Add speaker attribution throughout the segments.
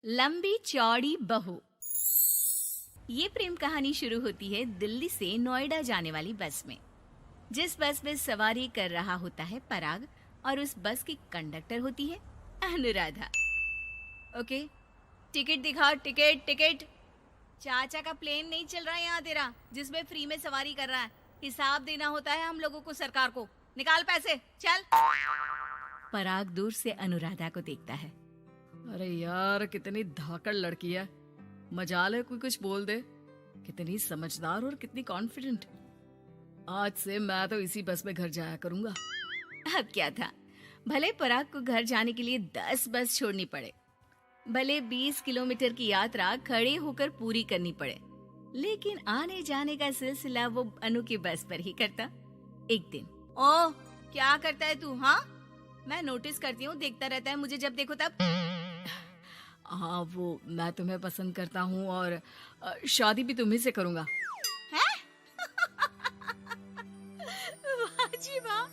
Speaker 1: लंबी चौड़ी बहू। ये प्रेम कहानी शुरू होती है दिल्ली से नोएडा जाने वाली बस में। जिस बस में सवारी कर रहा होता है पराग और उस बस की कंडक्टर होती है अनुराधा। ओके, टिकट दिखाओ, टिकट टिकट। चाचा का प्लेन नहीं चल रहा है यहाँ तेरा, जिसमें फ्री में सवारी कर रहा है। हिसाब देना होता है हम लोगों को, सरकार को। निकाल पैसे, चल। पराग दूर से अनुराधा को देखता है।
Speaker 2: अरे यार, कितनी धाकड़ लड़की है। मजाल है कोई कुछ बोल दे। कितनी समझदार और कितनी कॉन्फिडेंट। आज से मैं तो इसी बस में घर जाया करूंगा।
Speaker 1: अब क्या था, भले पराग को घर जाने के लिए 10 बस छोड़नी पड़े, भले 20 किलोमीटर की यात्रा खड़े होकर पूरी करनी पड़े, लेकिन आने जाने का सिलसिला वो अनु की बस पर ही करता। एक दिन, ओह क्या करता है तू? हाँ, मैं नोटिस करती हूँ, देखता रहता है मुझे जब देखो तब।
Speaker 2: हाँ, वो मैं तुम्हें पसंद करता हूँ और शादी भी तुम्ही से करूंगा।
Speaker 1: हैं? वाह जी वाह,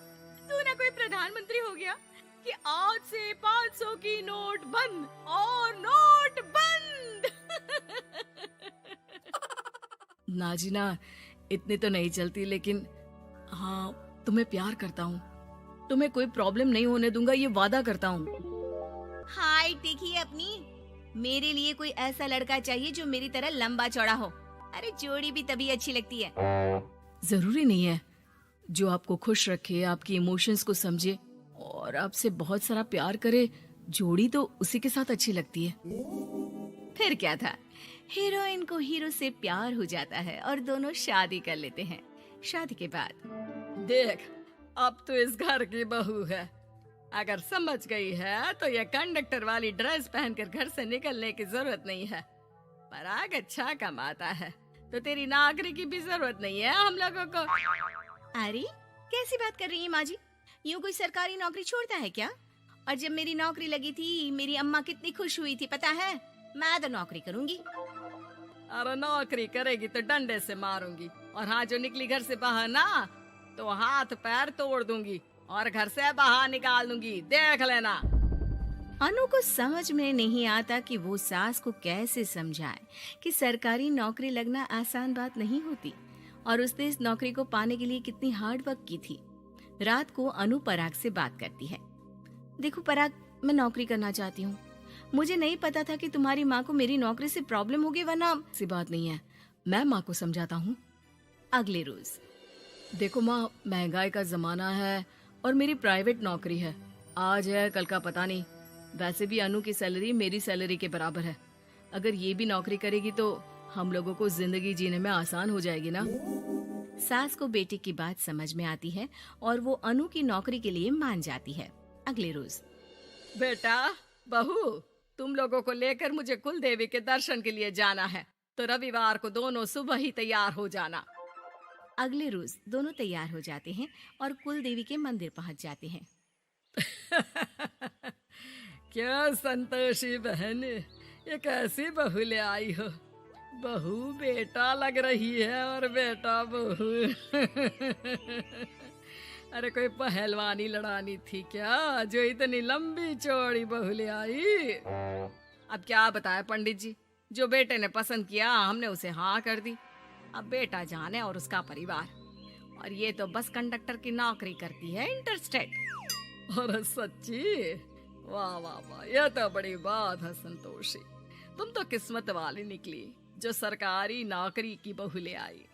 Speaker 1: तू ना कोई प्रधानमंत्री हो गया कि आज से 500 की नोट बंद और नोट बंद।
Speaker 2: नाजिना, इतनी तो नहीं चलती, लेकिन हाँ, तुम्हें प्यार करता हूँ। तुम्हें कोई प्रॉब्लम नहीं होने दूंगा, ये वादा करता हूँ।
Speaker 1: हाय देखिए अपनी, मेरे लिए कोई ऐसा लड़का चाहिए जो मेरी तरह लंबा चौड़ा हो। अरे जोड़ी भी तभी अच्छी लगती है।
Speaker 2: जरूरी नहीं है, जो आपको खुश रखे, आपकी इमोशंस को समझे और आपसे बहुत सारा प्यार करे, जोड़ी तो उसी के साथ अच्छी लगती है।
Speaker 1: फिर क्या था, हीरोइन को हीरो से प्यार हो जाता है और दोनों शादी कर लेते हैं। शादी के बाद
Speaker 2: देख, अब तो इस घर की बहू है। अगर समझ गई है तो ये कंडक्टर वाली ड्रेस पहनकर घर से निकलने की जरूरत नहीं है। पराग अच्छा कमाता है तो तेरी नौकरी की भी जरूरत नहीं है हम लोगों को।
Speaker 1: अरे कैसी बात कर रही है माँ जी? यूँ कोई सरकारी नौकरी छोड़ता है क्या? और जब मेरी नौकरी लगी थी, मेरी अम्मा कितनी खुश हुई थी पता है? मैं तो नौकरी करूंगी।
Speaker 2: अरे नौकरी करेगी तो डंडे से मारूंगी, और हाँ, जो निकली घर से बाहर ना, तो हाथ पैर तोड़ दूंगी और घर से बाहर निकाल दूंगी, देख लेना।
Speaker 1: अनु को समझ में नहीं आता कि वो सास को कैसे समझाए कि सरकारी नौकरी लगना आसान बात नहीं होती, और उसने इस नौकरी को पाने के लिए कितनी हार्ड वर्क की थी। रात को अनु पराग से बात करती है। देखो पराग, मैं नौकरी करना चाहती हूँ। मुझे नहीं पता था कि तुम्हारी माँ को मेरी नौकरी से प्रॉब्लम होगी, वरना।
Speaker 2: ऐसी बात नहीं है, मैं माँ को समझाता हूँ।
Speaker 1: अगले रोज,
Speaker 2: देखो माँ, महंगाई का जमाना है और मेरी प्राइवेट नौकरी है। आज है कल का पता नहीं। वैसे भी अनु की सैलरी मेरी सैलरी के बराबर है। अगर ये भी नौकरी करेगी तो हम लोगों को जिंदगी जीने में आसान हो जाएगी ना।
Speaker 1: सास को बेटे की बात समझ में आती है और वो अनु की नौकरी के लिए मान जाती है। अगले रोज,
Speaker 2: बेटा, बहू, तुम लोगों को लेकर मुझे कुल देवी के दर्शन के लिए जाना है, तो रविवार को दोनों सुबह ही तैयार हो जाना।
Speaker 1: अगले रोज दोनों तैयार हो जाते हैं और कुल देवी के मंदिर पहुंच जाते हैं।
Speaker 2: क्या संतोषी बहन, ये कैसी बहू ले आई हो। बहू बेटा लग रही है और बेटा बहू। अरे कोई पहलवानी लड़ानी थी क्या, जो इतनी लंबी चौड़ी बहू ले आई? अब क्या बताए पंडित जी, जो बेटे ने पसंद किया हमने उसे हाँ कर दी। अब बेटा जाने और उसका परिवार। और ये तो बस कंडक्टर की नौकरी करती है, इंटरस्टेट। और सच्ची, वाह वाह वाह, यह तो बड़ी बात है संतोषी। तुम तो किस्मत वाली निकली जो सरकारी नौकरी की बहू ले आई।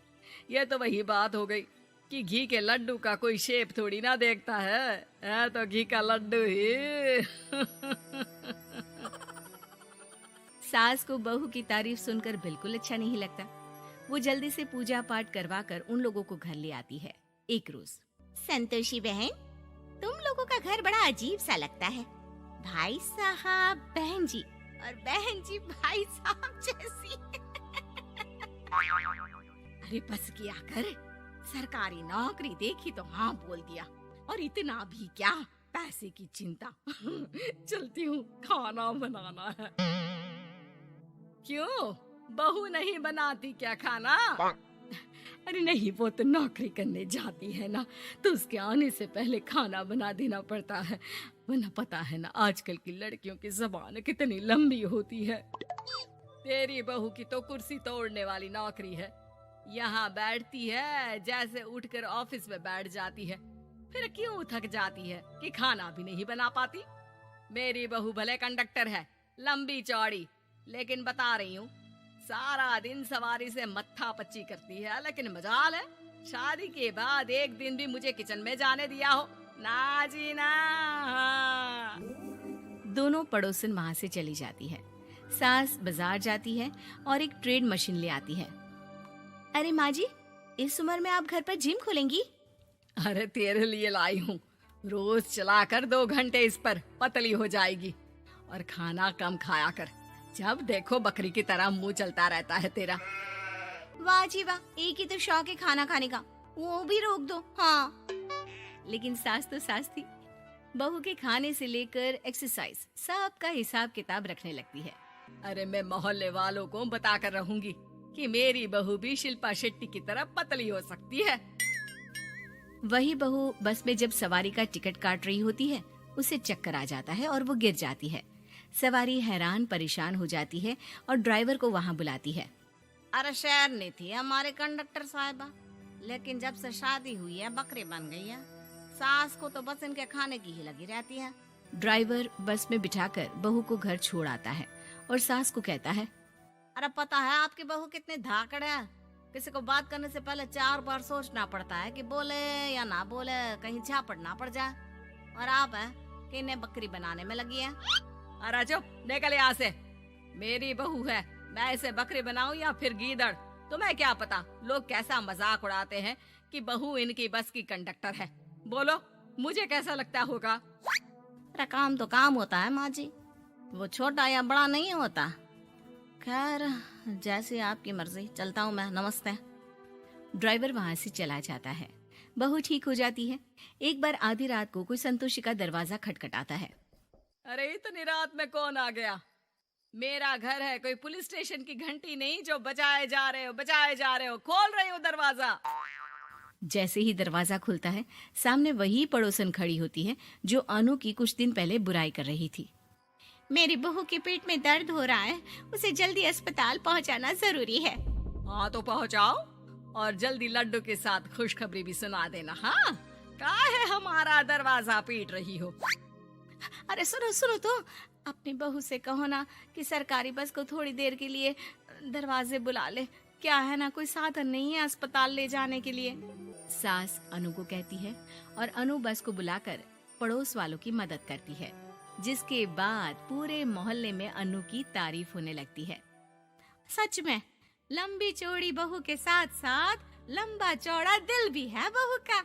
Speaker 2: यह तो वही बात हो गई कि घी के लड्डू का कोई शेप थोड़ी ना देखता है तो घी का लड्डू ही।
Speaker 1: सास को बहू की तारीफ सुनकर बिल्कुल अच्छा नहीं लगता। वो जल्दी से पूजा पाठ करवा कर उन लोगों को घर ले आती है। एक रोज, संतोषी बहन, तुम लोगों का घर बड़ा अजीब सा लगता है। भाई साहब बहन जी, और बहन जी भाई साहब जैसी। अरे बस किया कर, सरकारी नौकरी देखी तो हाँ बोल दिया, और इतना भी क्या, पैसे की चिंता।
Speaker 2: चलती हूँ, खाना बनाना है। क्यों, बहू नहीं बनाती क्या खाना? अरे नहीं, वो तो नौकरी करने जाती है ना, तो उसके आने से पहले खाना बना देना पड़ता है, वरना पता है ना आजकल की लड़कियों की जबान कितनी लंबी होती है। तेरी बहू की तो कुर्सी तोड़ने वाली नौकरी है, यहाँ बैठती है जैसे उठकर ऑफिस में बैठ जाती है, फिर क्यों थक जाती है कि खाना भी नहीं बना पाती। मेरी बहू भले कंडक्टर है, लंबी चौड़ी, लेकिन बता रही हूँ सारा दिन सवारी से मत्था पच्ची करती है, लेकिन मजाल है शादी के बाद एक दिन भी मुझे किचन में जाने दिया हो ना जी ना।
Speaker 1: दोनों पड़ोसन वहां से चली जाती है। सास बाजार जाती है और एक ट्रेड मशीन ले आती है। अरे माँ जी, इस उम्र में आप घर पर जिम खोलेंगी?
Speaker 2: अरे तेरे लिए लाई हूँ, रोज चलाकर 2 घंटे इस पर, पतली हो जाएगी। और खाना कम खाया कर, जब देखो बकरी की तरह मुंह चलता रहता है तेरा।
Speaker 1: वाह जी वाह, एक ही तो शौक है खाना खाने का, वो भी रोक दो। हाँ, लेकिन सास तो सास थी, बहू के खाने से लेकर एक्सरसाइज सब का हिसाब किताब रखने लगती है।
Speaker 2: अरे मैं मोहल्ले वालों को बताकर रहूंगी कि मेरी बहू भी शिल्पा शेट्टी की तरह पतली हो सकती है।
Speaker 1: वही बहू बस में जब सवारी का टिकट काट रही होती है, उसे चक्कर आ जाता है और वो गिर जाती है। सवारी हैरान परेशान हो जाती है और ड्राइवर को वहाँ बुलाती है।
Speaker 3: अरे शहर नहीं थी हमारे कंडक्टर साहिबा, लेकिन जब से शादी हुई है बकरी बन गई है। सास को तो बस इनके खाने की ही लगी रहती है।
Speaker 1: ड्राइवर बस में बिठाकर बहू को घर छोड़ आता है और सास को कहता है,
Speaker 3: अरे पता है आपकी बहू कितनी धाकड़ है, किसी को बात करने से पहले 4 बार सोचना पड़ता है कि बोले या ना बोले, कहीं झापड़ ना पड़ जाए। और आप है कि इन्हें बकरी बनाने में लगी है।
Speaker 2: अरे चुप, निकल यहाँ से। मेरी बहू है, मैं इसे बकरी बनाऊं या फिर गीदड़, तुम्हें क्या पता लोग कैसा मजाक उड़ाते हैं कि बहू इनकी बस की कंडक्टर है। बोलो मुझे कैसा लगता होगा?
Speaker 3: अरे काम तो काम होता है माँ जी, वो छोटा या बड़ा नहीं होता। खैर जैसी आपकी मर्जी, चलता हूँ मैं, नमस्ते।
Speaker 1: ड्राइवर वहाँ से चला जाता है। बहू ठीक हो जाती है। एक बार आधी रात को कोई संतोषी का दरवाजा खटखटाता है।
Speaker 2: अरे इतनी रात में कौन आ गया? मेरा घर है, कोई पुलिस स्टेशन की घंटी नहीं जो बजाए जा रहे हो। खोल रही हो दरवाजा।
Speaker 1: जैसे ही दरवाजा खुलता है, सामने वही पड़ोसन खड़ी होती है जो अनु की कुछ दिन पहले बुराई कर रही थी।
Speaker 3: मेरी बहू के पेट में दर्द हो रहा है, उसे जल्दी अस्पताल पहुंचाना जरूरी है।
Speaker 2: हाँ तो पहुंचाओ, और जल्दी लड्डू के साथ खुशखबरी भी सुना देना। हाँ, काहे हमारा दरवाजा पीट रही हो?
Speaker 3: अरे सुनो तो, अपनी बहू से कहो ना कि सरकारी बस को थोड़ी देर के लिए दरवाजे बुला ले। क्या है ना, कोई साधन नहीं है अस्पताल ले जाने के लिए।
Speaker 1: सास अनु को कहती है और अनु बस को बुलाकर पड़ोस वालों की मदद करती है, जिसके बाद पूरे मोहल्ले में अनु की तारीफ होने लगती है।
Speaker 3: सच में लंबी चौड़ी बहू के साथ साथ लंबा चौड़ा दिल भी है बहू का।